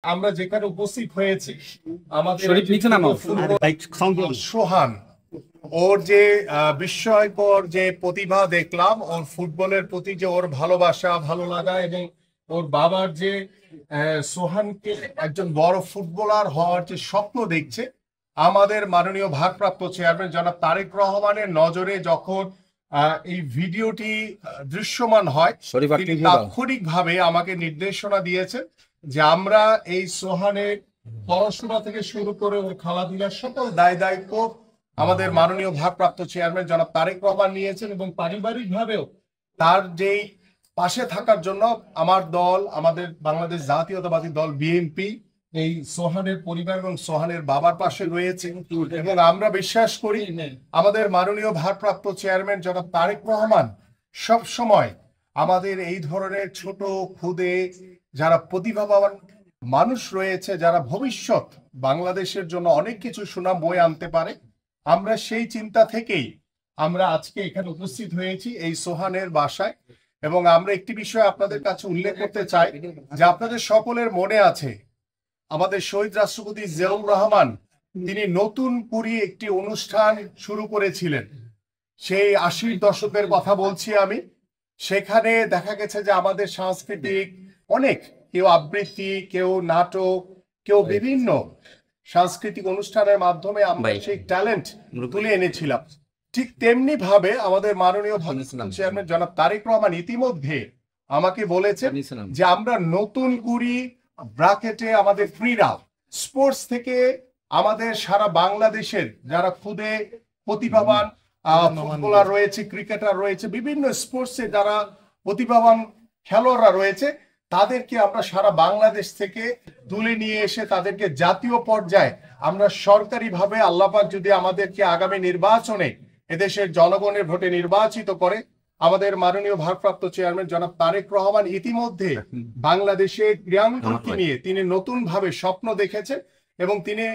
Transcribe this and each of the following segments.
আমরা যেখানে উপস্থিত হয়েছি আমাদের সোহান ওর যে বিস্ময়কর যে প্রতিভা দেখলাম, ওর ফুটবলের প্রতি যে ওর ভালোবাসা ভালো লাগা, এবং ওর বাবার যে সোহানকে একজন বড় ফুটবলার হওয়ার যে স্বপ্ন দেখছে, আমাদের মাননীয় ভারপ্রাপ্ত চেয়ারম্যান জনাব তারেক রহমানের নজরে যখন এই ভিডিওটি দৃশ্যমান হয়, তিনি তাৎক্ষণিকভাবে আমাকে নির্দেশনা দিয়েছেন যে আমরা এই সোহানের পড়াশোনা থেকে শুরু করে ওর খেলাধুলার সকল দায়িত্ব আমাদের মাননীয় ভারপ্রাপ্ত চেয়ারম্যান জনাব তারেক রহমান নিয়েছেন, এবং পারিবারিক ভাবেও তার যেই পাশে থাকার জন্য আমার দল, আমাদের বাংলাদেশ জাতীয়তাবাদী দল বিএনপি এই সোহানের পরিবার এবং সোহানের বাবার পাশে রয়েছে। এবং আমরা বিশ্বাস করি আমাদের মাননীয় ভারপ্রাপ্ত চেয়ারম্যান জনাব তারেক রহমান সব সময় আমাদের এই ধরনের ছোট ক্ষুদে যারা প্রতিভাবান মানুষ রয়েছে, যারা ভবিষ্যৎ বাংলাদেশের জন্য অনেক কিছু সুনাম বয়ে আনতে পারে, আমরা সেই চিন্তা থেকেই আমরা আজকে এখানে উপস্থিত হয়েছি এই সোহানের বাসায়। এবং আমরা একটি বিষয় আপনাদের কাছে উল্লেখ করতে চাই যে আপনাদের সকলের মনে আছে আমাদের শহীদ রাষ্ট্রপতি জিয়াউর রহমান তিনি নতুন করে একটি অনুষ্ঠান শুরু করেছিলেন। সেই 80-র দশকের কথা বলছি আমি। সেখানে দেখা গেছে যে আমাদের সাংস্কৃতিক অনেক, কেউ আবৃত্তি, কেউ নাটক, কেউ বিভিন্ন সাংস্কৃতিক অনুষ্ঠানের মাধ্যমে আমরা সেই ট্যালেন্ট তুলে এনেছিলাম। ঠিক তেমনি ভাবে আমাদের মাননীয় চেয়ারম্যান জনাব তারেক রহমান ইতিমধ্যে আমাকে বলেছেন যে আমরা নতুন করে ব্র্যাকেটে আমাদের ক্রীড়া স্পোর্টস থেকে আমাদের সারা বাংলাদেশের যারা খুদে প্রতিভাবান ফুটবলার রয়েছে, ক্রিকেটার রয়েছে, বিভিন্ন স্পোর্টসে যারা প্রতিভাবান খেলোয়াড়রা রয়েছে, তাদেরকে আমরা সারা বাংলাদেশ থেকে তুলে নিয়ে এসে তাদেরকে জাতীয় পর্যায়ে আমরা সরকারিভাবে, আল্লাহ পাক যদি আমাদেরকে আগামী নির্বাচনে এদেশের জনগণের ভোটে নির্বাচিত করে, আমাদের মাননীয় ভারপ্রাপ্ত চেয়ারম্যান জনাব তারেক রহমান ইতিমধ্যে বাংলাদেশে ক্রীড়াঙ্গনকে নিয়ে তিনি নতুন ভাবে স্বপ্ন দেখেছেন। এবং তিনি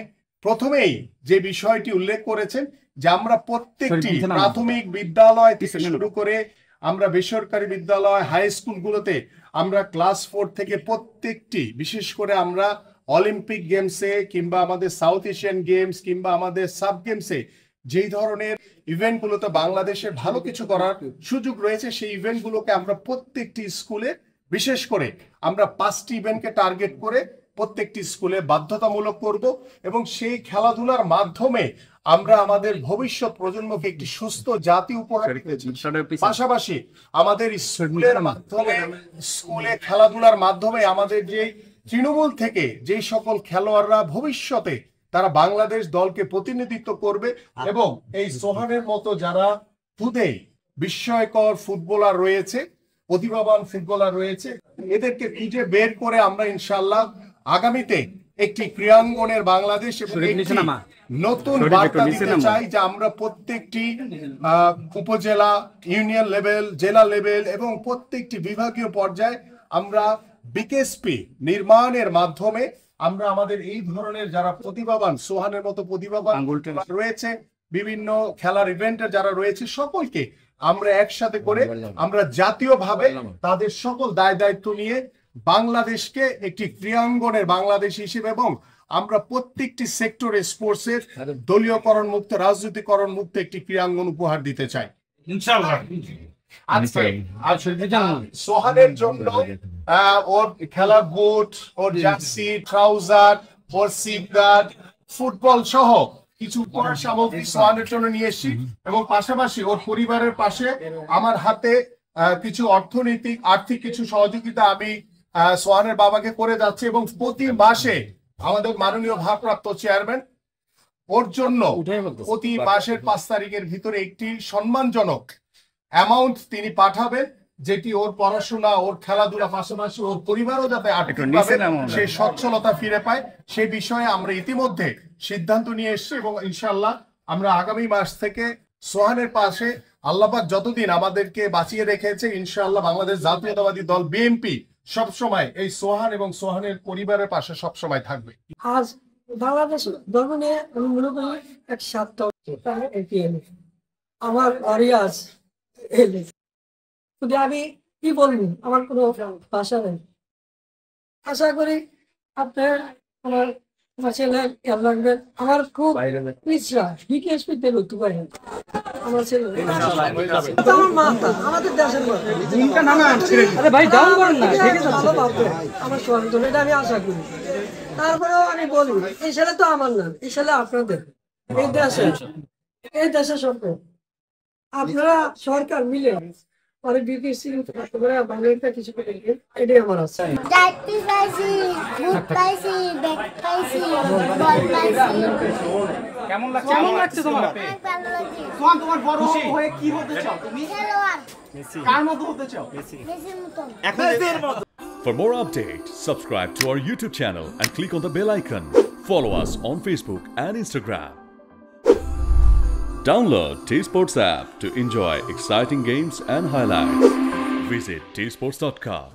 প্রথমেই যে বিষয়টি উল্লেখ করেছেন যে আমরা প্রত্যেকটি প্রাথমিক বিদ্যালয় থেকে শুরু করে আমরা বেসরকারি বিদ্যালয়, হাই স্কুলগুলোতে আমরা ক্লাস 4 থেকে প্রত্যেকটি, বিশেষ করে আমরা অলিম্পিক গেমসে কিংবা আমাদের সাউথ এশিয়ান গেমস কিংবা আমাদের সাব গেমসে যেই ধরনের ইভেন্টগুলোতে বাংলাদেশের ভালো কিছু করার সুযোগ রয়েছে, সেই ইভেন্টগুলোকে আমরা প্রত্যেকটি স্কুলে, বিশেষ করে আমরা 5টি ইভেন্টকে টার্গেট করে প্রত্যেকটি স্কুলে বাধ্যতামূলক করব। এবং সেই খেলাধুলার মাধ্যমে আমরা আমাদের ভবিষ্যৎ প্রজন্মকে একটি সুস্থ জাতি উপহার দিতেছি। পাশাপাশি আমাদের স্কুলের মাধ্যমে, স্কুলে খেলাধুলার মাধ্যমে আমাদের যে তৃণমূল থেকে যে সকল খেলোয়াড়রা ভবিষ্যতে তারা বাংলাদেশ দলকে প্রতিনিধিত্ব করবে, এবং এই সোহানের মতো যারা খুদে বিস্ময়কর ফুটবলার রয়েছে, প্রতিভাবান ফুটবলার রয়েছে, এদেরকে খুঁজে বের করে আমরা ইনশাল্লাহ আগামীতে একটি ক্রীড়াঙ্গনের বাংলাদেশ এবং নতুন বার্তা দিতে চাই যে আমরা প্রত্যেকটি উপজেলা, ইউনিয়ন লেভেল, জেলা লেভেল এবং প্রত্যেকটি বিভাগীয় পর্যায়ে আমরা বিকেএসপি নির্মাণের মাধ্যমে আমরা আমাদের এই ধরনের যারা প্রতিভাবান, সোহানের মতো প্রতিভাবান রয়েছে, বিভিন্ন খেলার ইভেন্টে যারা রয়েছে, সকলকে আমরা একসাথে করে আমরা জাতীয়ভাবে তাদের সকল দায়িত্ব নিয়ে বাংলাদেশকে একটি ক্রীড়াঙ্গনের বাংলাদেশ হিসেবে, এবং আমরা প্রত্যেকটি সেক্টরে স্পোর্টসের দলীয়করণ মুক্ত, রাজনীতিকরণ মুক্ত একটি ক্রীড়াঙ্গন উপহার দিতে চাই ইনশাআল্লাহ। সোহানের জন্য ওর খেলার বুট, ওর জার্সি, ট্রাউজার, ওর সিপগার্ড, ফুটবল সহ কিছু উপহার সামগ্রী সোহানের জন্য নিয়ে এসেছি। এবং পাশাপাশি ওর পরিবারের পাশে আমার হাতে কিছু আর্থিক কিছু সহযোগিতা আমি সোহানের বাবাকে করে যাচ্ছি। এবং প্রতি মাসে আমাদের মাননীয় ভারপ্রাপ্ত চেয়ারম্যান ওর জন্য প্রতি মাসের 5 তারিখের ভিতরে একটি সম্মানজনক অ্যামাউন্ট তিনি পাঠাবেন, যেটি ওর পড়াশোনা, ওর খেলাধুলা, পাশাপাশি ওর পরিবারও যাতে সেই সচ্ছলতা ফিরে পায়, সেই বিষয়ে আমরা ইতিমধ্যে সিদ্ধান্ত নিয়ে এসেছি। এবং ইনশাল্লাহ আমরা আগামী মাস থেকে সোহানের পাশে, আল্লাহ পাক যতদিন আমাদেরকে বাঁচিয়ে রেখেছে, ইনশাআল্লাহ বাংলাদেশ জাতীয়তাবাদী দল বিএনপি সবসময় এই সোহান এবং সোহানের পরিবারের পাশে সবসময় থাকবে। আজ বাংলাদেশ দর্শনে আমি মনে করি এক সাতটা আমার আরিয়াজ আমি কি বলবো, আমার কোনো ভাষা নেই। আশা করি আপনার আমার আমার ছেলে খেয়াল রাখবেন। আমার খুব ইচ্ছা বিকেএসপিতে ভর্তি করেন আমার ছেলে। তো আমার মাথা আমাদের দেশের আরে ভাই ডাউন করেন না, ঠিক আছে ভালো ভাববে আমার সন্তান, এটা আমি আশা করি। তারপরেও আমি বলি এই ছেলে তো আমার না, এই ছেলে আপনাদের, এই দেশের সম্পদ। আপনারা সরকার মিলে পরে বিপিএসসি করে ভালো একটা কিছু করে দিন, এটাই আমার আশা। চাকরি পাইছি, বুট পাইছি, ব্যাগ পাইছি, বল পাইছি। কেমন লাগছে তোমার? অনেক ভালো লাগছে। তোমার বড় হয়ে কি হতে চাও তুমি? খেলোয়াড়, কার মতো হতে চাও? মেসির মতন। For more updates, subscribe to our YouTube channel and click on the bell icon. Follow us on Facebook and Instagram. Download T-Sports app to enjoy exciting games and highlights. Visit tsports.com.